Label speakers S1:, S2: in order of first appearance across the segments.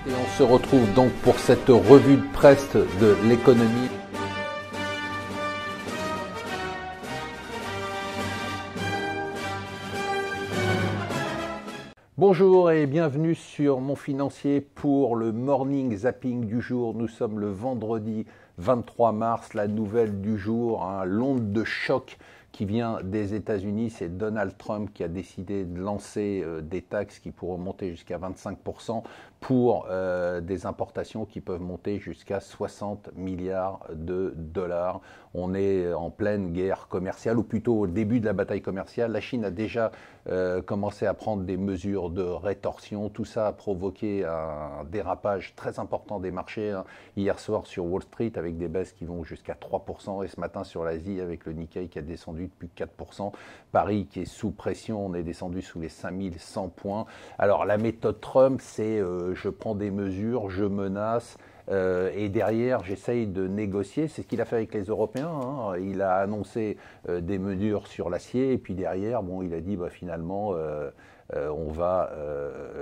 S1: Et on se retrouve donc pour cette revue de presse de l'économie. Bonjour et bienvenue sur Mon Financier pour le morning zapping du jour. Nous sommes le vendredi 23 mars. La nouvelle du jour, l'onde de choc qui vient des États-Unis, c'est Donald Trump qui a décidé de lancer des taxes qui pourront monter jusqu'à 25% pour des importations qui peuvent monter jusqu'à 60 milliards de dollars. On est en pleine guerre commerciale, ou plutôt au début de la bataille commerciale. La Chine a déjà commencé à prendre des mesures de rétorsion. Tout ça a provoqué un dérapage très important des marchés. Hier soir sur Wall Street avec des baisses qui vont jusqu'à 3%, et ce matin sur l'Asie avec le Nikkei qui a descendu de plus de 4%. Paris qui est sous pression, on est descendu sous les 5100 points. Alors la méthode Trump, c'est je prends des mesures, je menace, et derrière j'essaye de négocier. C'est ce qu'il a fait avec les Européens. Il a annoncé des mesures sur l'acier, et puis derrière, il a dit finalement on va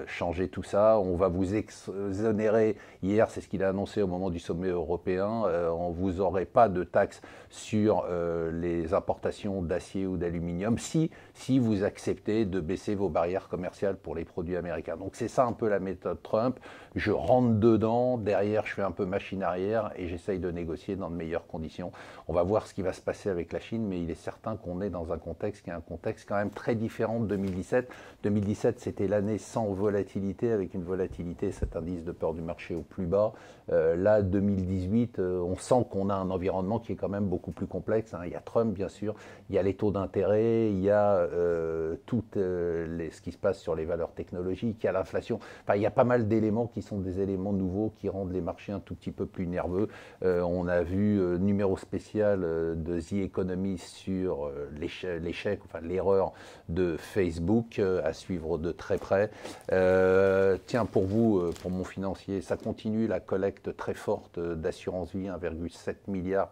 S1: changer tout ça, on va vous exonérer. Hier, c'est ce qu'il a annoncé au moment du sommet européen, on vous aurez pas de taxes sur les importations d'acier ou d'aluminium si vous acceptez de baisser vos barrières commerciales pour les produits américains. Donc c'est ça un peu la méthode Trump. Je rentre dedans, derrière je fais un peu machine arrière et j'essaye de négocier dans de meilleures conditions. On va voir ce qui va se passer avec la Chine, mais il est certain qu'on est dans un contexte qui est un contexte quand même très différent de 2017. 2017, c'était l'année sans volatilité, avec une volatilité, cet indice de peur du marché au plus bas. Là, 2018, on sent qu'on a un environnement qui est quand même beaucoup plus complexe. Il y a Trump, bien sûr, il y a les taux d'intérêt, il y a tout ce qui se passe sur les valeurs technologiques, il y a l'inflation. Enfin, il y a pas mal d'éléments qui sont des éléments nouveaux qui rendent les marchés un tout petit peu plus nerveux. On a vu numéro spécial de The Economist sur l'échec, enfin l'erreur de Facebook à suivre de très près. Tiens, pour vous, pour Mon Financier, ça continue la collecte très forte d'assurance vie, 1,7 milliard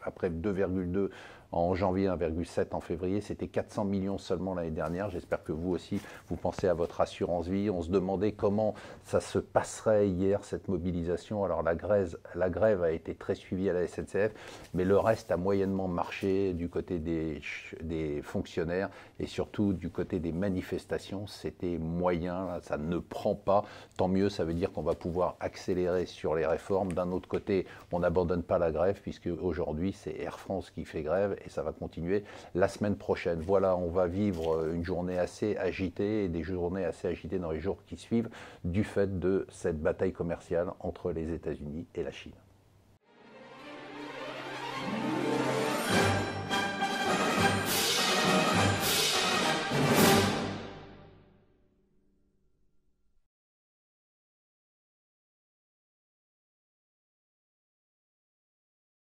S1: après 2,2 en janvier, 1,7 en février. C'était 400 millions seulement l'année dernière. J'espère que vous aussi, vous pensez à votre assurance vie. On se demandait comment ça se passerait hier, cette mobilisation. Alors la grève a été très suivie à la SNCF, mais le reste a moyennement marché du côté des fonctionnaires et surtout du côté des manifestations. C'était moyen, ça ne prend pas. Tant mieux, ça veut dire qu'on va pouvoir accélérer sur les réformes. D'un autre côté, on n'abandonne pas la grève puisque aujourd'hui, c'est Air France qui fait grève et ça va continuer la semaine prochaine. Voilà, on va vivre une journée assez agitée et des journées assez agitées dans les jours qui suivent du fait de cette bataille commerciale entre les États-Unis et la Chine.